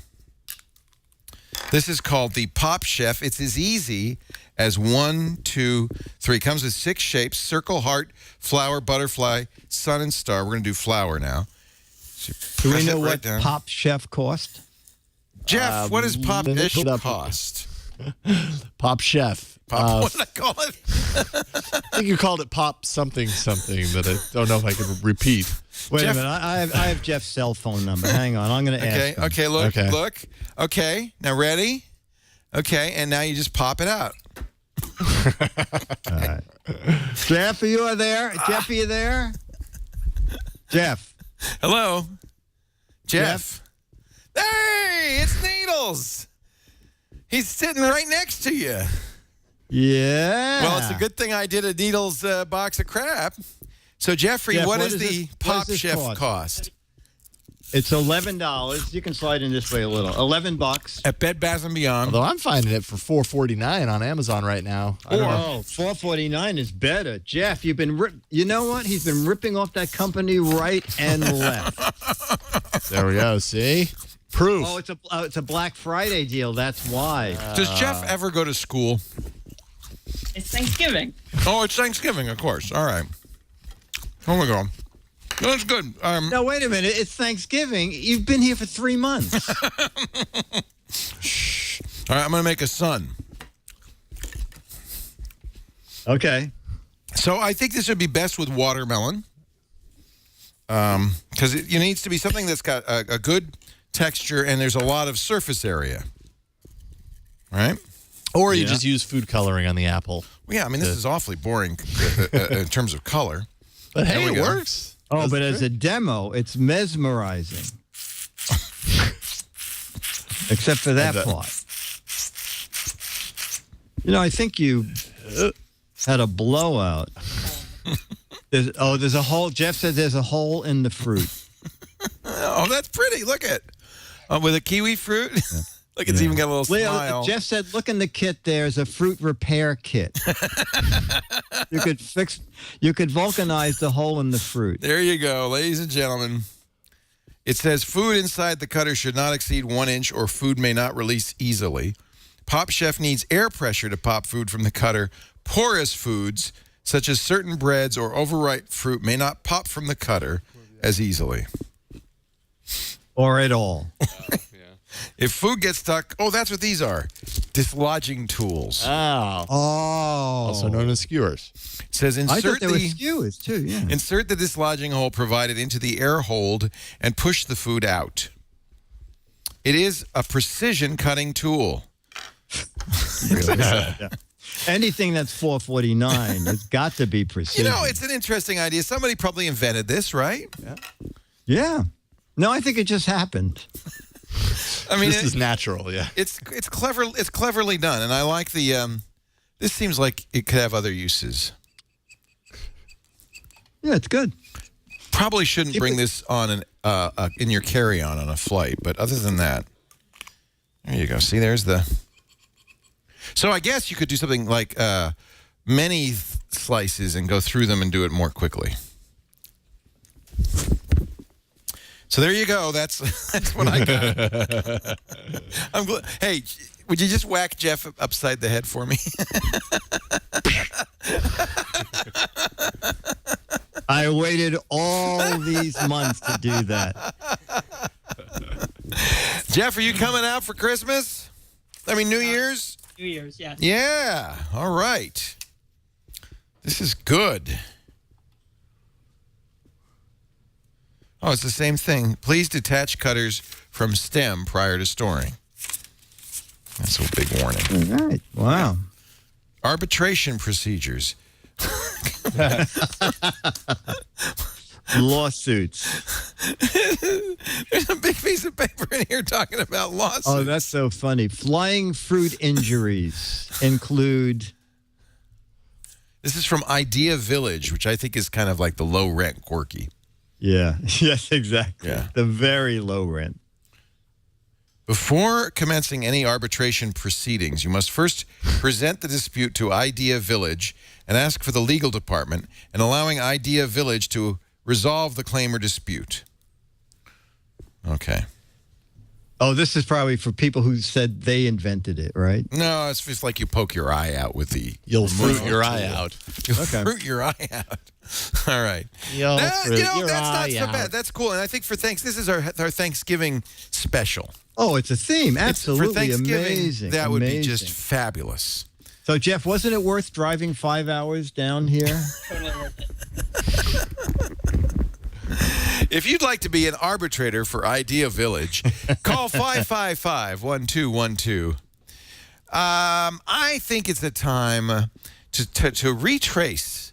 This is called the Popchef. It's as easy as 1, 2, 3. It comes with 6 shapes: circle, heart, flower, butterfly, sun, and star. We're going to do flower now. So Do we press know it what right down. Popchef cost? Jeff, what does let me Popchef put up- cost? Popchef. What did I call it? I think you called it pop something that I don't know if I can repeat. Wait Jeff- a minute. I have Jeff's cell phone number. Hang on. I'm going to Okay, ask him. okay, look, Okay. look. Okay, now ready? Okay, and now you just pop it out. All right. Jeff, are you there? Jeff, are you there? Jeff. Hello? Jeff? Hey, it's Needles. He's sitting right next to you. Yeah. Well, it's a good thing I did a Needles box of crap. So, Jeffrey, Jeff, what what is is the this Popchef cost? It's $11. You can slide in this way a little. $11. At Bed Bath & Beyond. Although I'm finding it for $4.49 on Amazon right now. I don't know. Oh, $4.49 is better. Jeff, you've been you know what? He's been ripping off that company right and left. There we go. See? Proof. Oh, it's a Black Friday deal. That's why. Does Jeff ever go to school? It's Thanksgiving. Oh, it's Thanksgiving, of course. All right. Oh, my God. That's good. No, wait a minute. It's Thanksgiving. You've been here for 3 months. All right, I'm going to make a sun. Okay. So I think this would be best with watermelon. Because it needs to be something that's got a good texture and there's a lot of surface area. Right? Or you just use food coloring on the apple. Well, yeah, I mean, this is awfully boring in terms of color. But There hey, we it go. works. Oh, but as a demo, it's mesmerizing. Except for that part. You know, I think you had a blowout. There's a hole. Jeff said there's a hole in the fruit. Oh, that's pretty. Look at with a kiwi fruit. Look, it's even got a little Leo, smile. Jeff said, look in the kit. There's a fruit repair kit. You could vulcanize the hole in the fruit. There you go, ladies and gentlemen. It says food inside the cutter should not exceed 1 inch or food may not release easily. Popchef needs air pressure to pop food from the cutter. Porous foods, such as certain breads or overripe fruit, may not pop from the cutter as easily. Or at all. If food gets stuck, oh, that's what these are. dislodging tools. Oh. Also known as skewers. It says I thought insert they were the skewers too. Yeah. insert the dislodging hole provided into the air hold and push the food out. It is a precision cutting tool. Yeah. Anything that's 449 has got to be precision. You know, it's an interesting idea. Somebody probably invented this, right? Yeah. No, I think it just happened. I mean, This is natural, yeah. It's clever. It's cleverly done, and I like the. This seems like it could have other uses. Yeah, it's good. Probably shouldn't bring this on in your carry-on on a flight, but other than that, there you go. See, there's the. So I guess you could do something like many slices and go through them and do it more quickly. So there you go. That's what I got. I'm glad. Hey, would you just whack Jeff upside the head for me? I waited all these months to do that. Jeff, are you coming out for Christmas? I mean, New Year's? New Year's, yeah. Yeah. All right. This is good. Oh, it's the same thing. Please detach cutters from stem prior to storing. That's a big warning. All right. Wow. Arbitration procedures. Lawsuits. There's a big piece of paper in here talking about lawsuits. Oh, that's so funny. Flying fruit injuries include. This is from Idea Village, which I think is kind of like the low rent quirky. Yeah. Yes, exactly. Yeah. The very low rent. Before commencing any arbitration proceedings, you must first present the dispute to Idea Village and ask for the legal department and allowing Idea Village to resolve the claim or dispute. Okay. Oh, this is probably for people who said they invented it, right? No, it's just like you poke your eye out with the... You'll fruit your eye out. You'll Okay. fruit your eye out. All right. You'll fruit your that's not eye so bad. out. That's cool. And I think for this is our Thanksgiving special. Oh, it's a theme. Absolutely For Thanksgiving, amazing. that would be Amazing. just fabulous. So, Jeff, wasn't it worth driving 5 hours down here? Totally worth it. If you'd like to be an arbitrator for Idea Village, call 555-1212. I think it's a time to retrace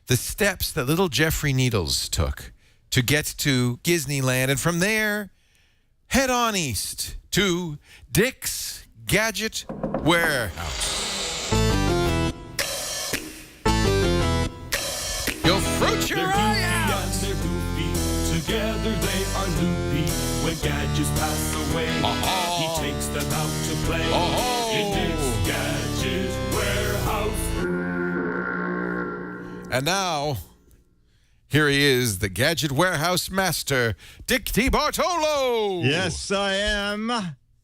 the steps that little Jeffrey Needles took to get to Disneyland, and from there, head on east to Dick's Gadget Warehouse. You'll fruit your eye out! Together they are loopy. When gadgets pass away, he takes them out to play in Dick's Gadget Warehouse. And now, here he is, the Gadget Warehouse Master, Dick T. Bartolo. Yes, I am.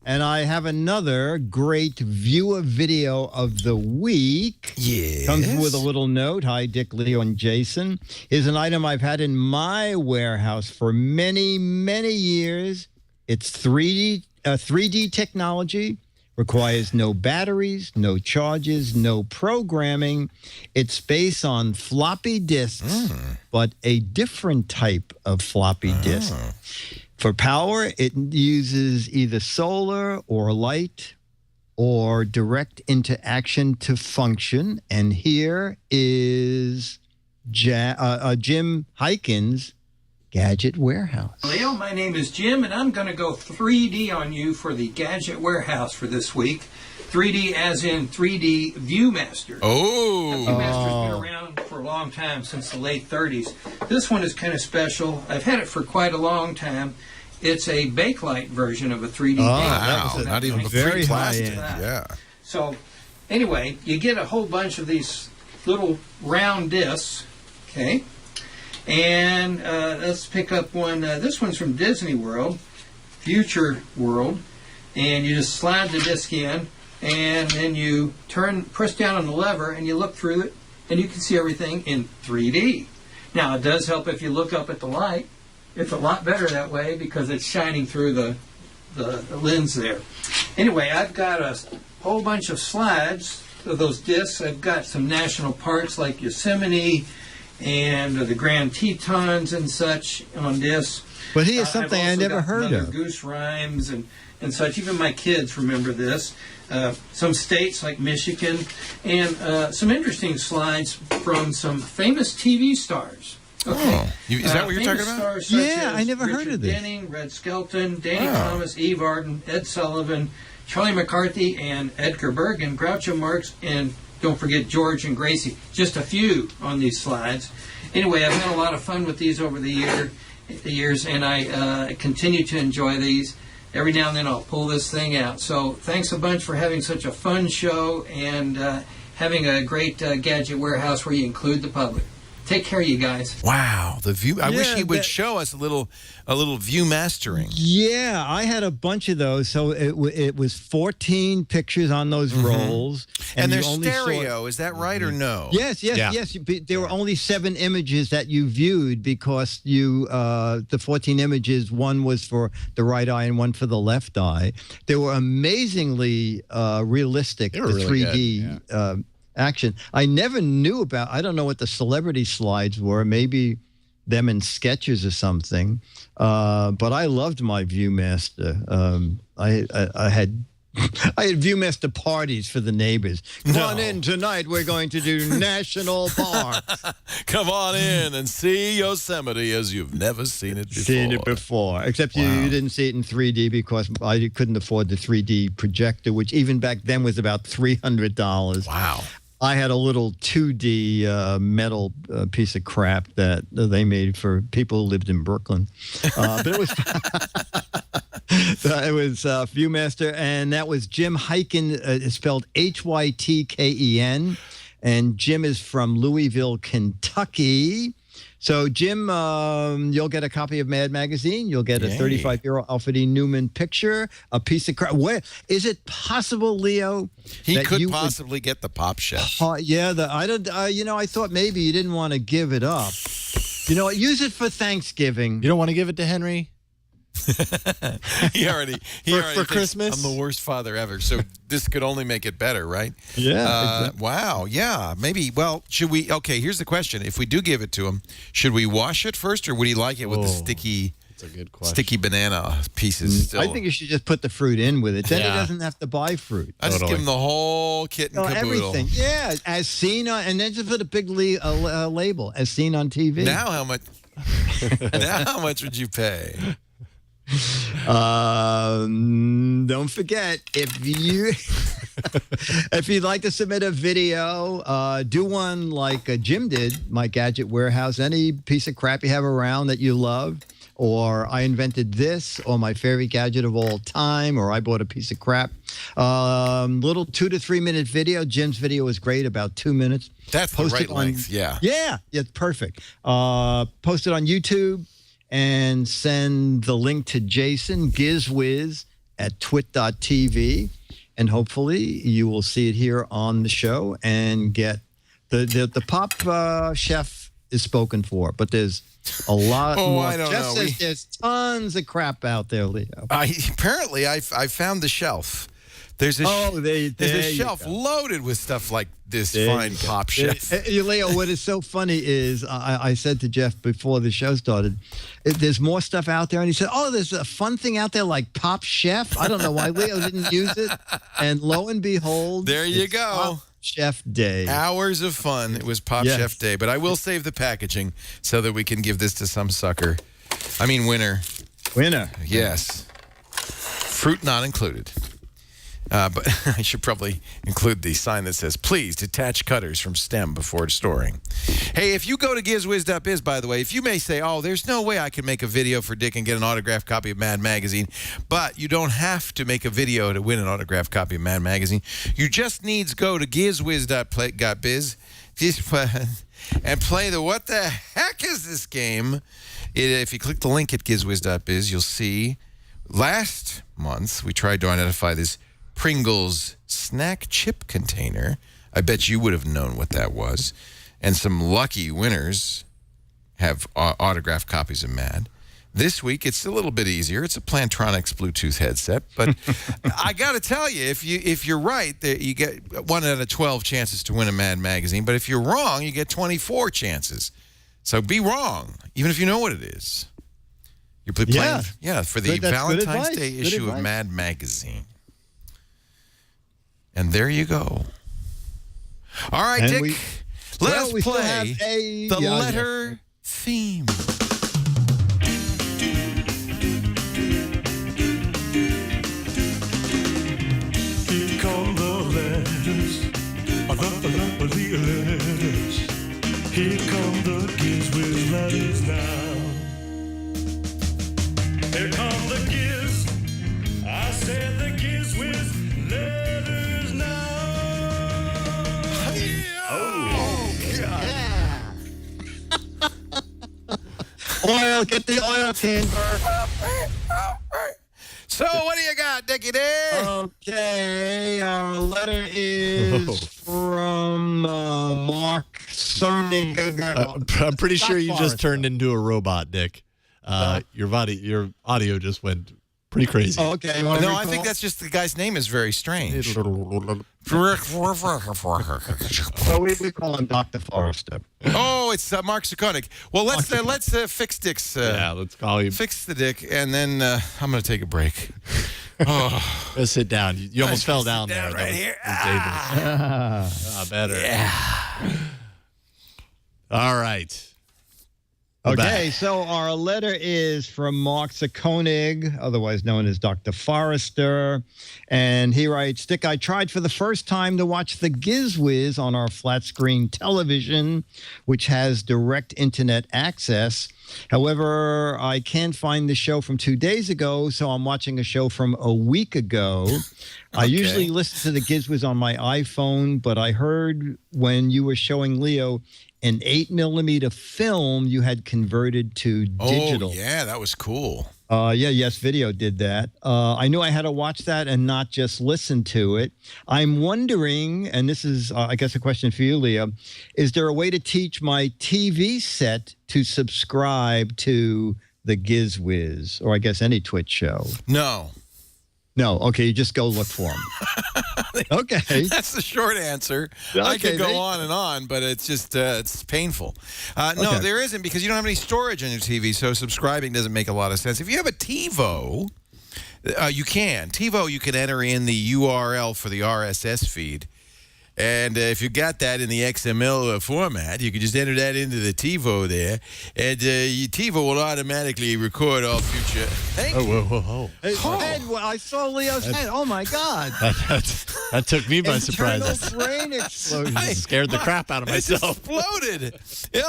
And I have another great viewer video of the week. Yes. Comes with a little note. Hi, Dick, Leo, and Jason. Is an item I've had in my warehouse for many, many years. It's 3D technology. Requires no batteries, no charges, no programming. It's based on floppy disks, but a different type of floppy disk. For power, it uses either solar or light or direct into action to function. And here is Jim Hyken's Gadget Warehouse. Leo, my name is Jim, and I'm going to go 3D on you for the Gadget Warehouse for this week. 3D as in 3D Viewmaster. Oh. Viewmaster's been around for a long time, since the late 30s. This one is kind of special. I've had it for quite a long time. It's a Bakelite version of a 3D Wow, not even very plastic. high-end. Yeah. So, anyway, you get a whole bunch of these little round discs, okay? And let's pick up one. This one's from Disney World, Future World. And you just slide the disc in, and then you press down on the lever, and you look through it, and you can see everything in 3D. Now, it does help if you look up at the light. It's a lot better that way because it's shining through the lens there. Anyway, I've got a whole bunch of slides of those discs. I've got some national parks like Yosemite and the Grand Tetons and such on discs. But here's something I never heard of. Goose rhymes and such. Even my kids remember this. Some states like Michigan, and some interesting slides from some famous TV stars. Okay. Oh, is that what you're talking about? Stars such as I never Richard heard of this. Denning, Red Skelton, Danny Thomas, Eve Arden, Ed Sullivan, Charlie McCarthy, and Edgar Bergen, Groucho Marx, and don't forget George and Gracie. Just a few on these slides. Anyway, I've had a lot of fun with these over the years, and I continue to enjoy these. Every now and then I'll pull this thing out. So thanks a bunch for having such a fun show and having a great gadget warehouse where you include the public. Take care, you guys. Wow, the view. I wish he would show us a little view mastering. Yeah, I had a bunch of those. So it was 14 pictures on those rolls, And they're you only stereo. Is that right or no? Yes. There were only 7 images that you viewed because the 14 images, one was for the right eye and one for the left eye. They were amazingly realistic. They were the really 3D good, action. I never knew about. I don't know what the celebrity slides were. Maybe them in sketches or something. But I loved my ViewMaster. I had ViewMaster parties for the neighbors. Come on in tonight. We're going to do national parks. Come on in and see Yosemite as you've never seen it before. Except you didn't see it in 3D because I couldn't afford the 3D projector, which even back then was about $300. Wow. I had a little 2D metal piece of crap that they made for people who lived in Brooklyn. But it was ViewMaster, and that was Jim Hyken. It's spelled Hytken, and Jim is from Louisville, Kentucky. So, Jim, you'll get a copy of Mad Magazine. You'll get a 35-year-old Alfred E. Newman picture, a piece of crap. Where is it possible, Leo? He could possibly get the Popchef. I thought maybe you didn't want to give it up. You know what? Use it for Thanksgiving. You don't want to give it to Henry? he already for Christmas. I'm the worst father ever. So this could only make it better, right? Yeah. Exactly. Wow. Yeah. Maybe. Well, should we? Okay. Here's the question: if we do give it to him, should we wash it first, or would he like it with the sticky? That's a good question. Sticky banana pieces. Still. I think you should just put the fruit in with it. Then he doesn't have to buy fruit. I just give him the whole kit and caboodle. Everything. Yeah, as seen on, and then just put a big label, as seen on TV. Now how much? Now how much would you pay? Don't forget, if you'd like to submit a video, do one like Jim did, My Gadget Warehouse, any piece of crap you have around that you love, or I invented this, or my favorite gadget of all time, or I bought a piece of crap. Little 2 to 3 minute video. Jim's video is great, about 2 minutes. That's the right length, yeah. Yeah, it's perfect. Post it on YouTube. And send the link to Jason, Giz Wiz, at twit.tv. And hopefully you will see it here on the show and get the Popchef is spoken for. But there's a lot more. I don't know. There's tons of crap out there, Leo. Apparently, I found the shelf. There's a shelf loaded with stuff like this fine Popchef. Leo, what is so funny is I said to Jeff before the show started, there's more stuff out there. And he said, there's a fun thing out there like Popchef. I don't know why Leo didn't use it. And lo and behold, there you go. Popchef Day. Hours of fun. It was Popchef Day. But I will save the packaging so that we can give this to some sucker. I mean, winner. Winner. Yes. Fruit not included. But I should probably include the sign that says, please detach cutters from stem before storing. Hey, if you go to gizwiz.biz, by the way, if you may say, there's no way I can make a video for Dick and get an autographed copy of Mad Magazine, but you don't have to make a video to win an autographed copy of Mad Magazine. You just needs go to gizwiz.biz and play the what the heck is this game? If you click the link at gizwiz.biz, you'll see last month we tried to identify this Pringles snack chip container. I bet you would have known what that was. And some lucky winners have autographed copies of Mad. This week, it's a little bit easier. It's a Plantronics Bluetooth headset. But I got to tell you, if you're right, you get 1 out of 12 chances to win a Mad magazine. But if you're wrong, you get 24 chances. So be wrong, even if you know what it is. You're playing, for the Valentine's Day issue of Mad magazine. And there you go. All right, And Dick, let us play the letter theme. Here come the letters, the letters. Here come the Gizwiz letters now. Here come the Giz. I said the Gizwiz letters now. Oil, get the oil tin. So what do you got, Dickie D? Okay, our letter is from Mark Cerny. I'm pretty sure you just turned into a robot, Dick. Your audio just went pretty crazy. Oh, okay. No, I think that's just the guy's name is very strange. So we call him Dr. Forrester. Oh, it's Mark Zukonik. Well, let's fix Dick's. Let's call him. Fix the Dick, and then I'm going to take a break. Let's sit down. You almost fell down there. Right here. Better. Yeah. All right. Okay, so our letter is from Mark Zukonig, otherwise known as Dr. Forrester. And he writes, Dick, I tried for the first time to watch the Gizwiz on our flat screen television, which has direct internet access. However, I can't find the show from 2 days ago, so I'm watching a show from a week ago. I usually listen to the Gizwiz on my iPhone, but I heard when you were showing Leo an 8mm film you had converted to digital. Oh, yeah, that was cool. Yes Video did that. I knew I had to watch that and not just listen to it. I'm wondering, and this is, I guess, a question for you, Leo, is there a way to teach my TV set to subscribe to the Gizwiz, or I guess any Twitch show? No. No, okay, you just go look for them. Okay. That's the short answer. Okay, I could go on and on, but it's just, it's painful. No, there isn't, because you don't have any storage on your TV, so subscribing doesn't make a lot of sense. If you have a TiVo, you can. TiVo, you can enter in the URL for the RSS feed. And if you got that in the XML format, you can just enter that into the TiVo there, and your TiVo will automatically record all future. Whoa. Head, I saw Leo's head. Oh, my God. That took me by surprise. Internal brain explosion. I scared the crap out of myself. It exploded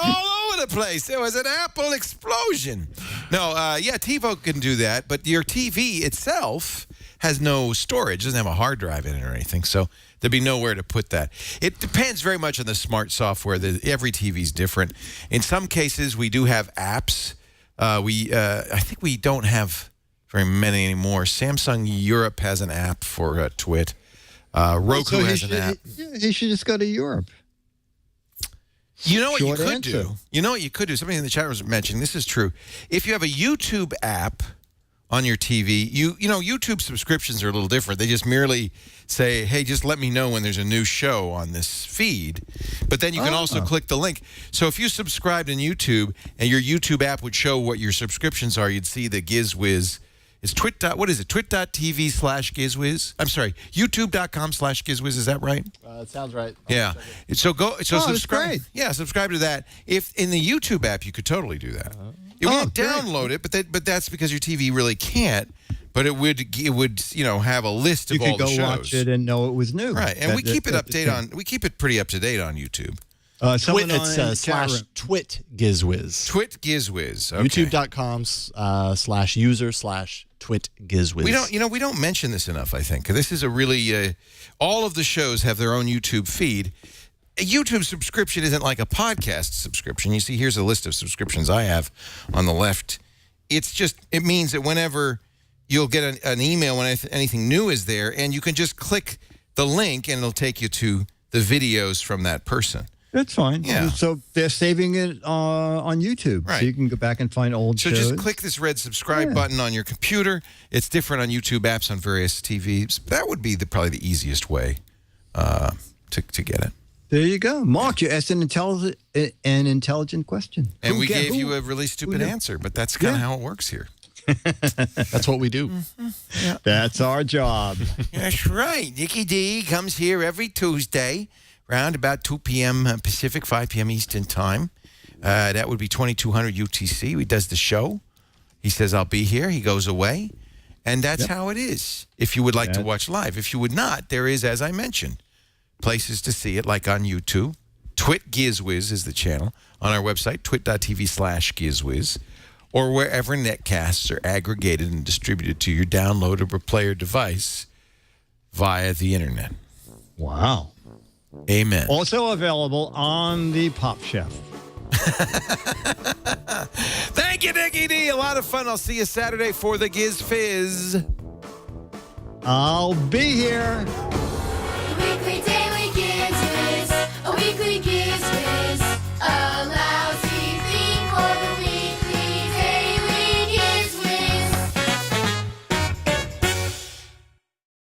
all over the place. It was an Apple explosion. No, TiVo can do that, but your TV itself has no storage. Doesn't have a hard drive in it or anything, so there'd be nowhere to put that. It depends very much on the smart software. Every TV is different. In some cases, we do have apps. I think we don't have very many anymore. Samsung Europe has an app for Twit. Roku has an app. He should just go to Europe. You know what Short you could answer. do? You know what you could do? Somebody in the chat room was mentioning, this is true. If you have a YouTube app on your TV, you know, YouTube subscriptions are a little different. They just merely say, hey, just let me know when there's a new show on this feed. But then you can also click the link. So if you subscribed in YouTube and your YouTube app would show what your subscriptions are, you'd see the Gizwiz. It's twit.com/Gizwiz. I'm sorry, youtube.com/Gizwiz. Is that right? It sounds right. Yeah. So subscribe. Great. Yeah, subscribe to that. If in the YouTube app, you could totally do that. It won't download it, but that's because your TV really can't. But it would have a list of all the shows. You could go watch it and know it was new. Right, and we keep it pretty up to date on YouTube. It's /Twit Gizwiz. Twit Gizwiz. Okay. YouTube.com/user/Twit Gizwiz. We don't mention this enough, I think. This is a really, all of the shows have their own YouTube feed. A YouTube subscription isn't like a podcast subscription. You see, here's a list of subscriptions I have on the left. It means that whenever you'll get an email when anything new is there, and you can just click the link and it'll take you to the videos from that person. That's fine. Yeah. So they're saving it on YouTube. Right. So you can go back and find old So shows. just click this red subscribe button on your computer. It's different on YouTube apps on various TVs. That would be probably the easiest way to get it. There you go. Mark, you asked an intelligent question. And we gave you a really stupid answer, but that's kind of how it works here. That's what we do. That's our job. That's right. Nicky D comes here every Tuesday around about 2 p.m. Pacific, 5 p.m. Eastern Time. That would be 2200 UTC. He does the show. He says, I'll be here. He goes away. And that's how it is if you would like to watch live. If you would not, there is, as I mentioned, places to see it, like on YouTube. Twit Gizwiz is the channel. On our website, twit.tv/Gizwiz. Or wherever netcasts are aggregated and distributed to your downloadable player device via the internet. Wow. Amen. Also available on the Popchef. Thank you, Nicky D. A lot of fun. I'll see you Saturday for the Giz Fizz. I'll be here.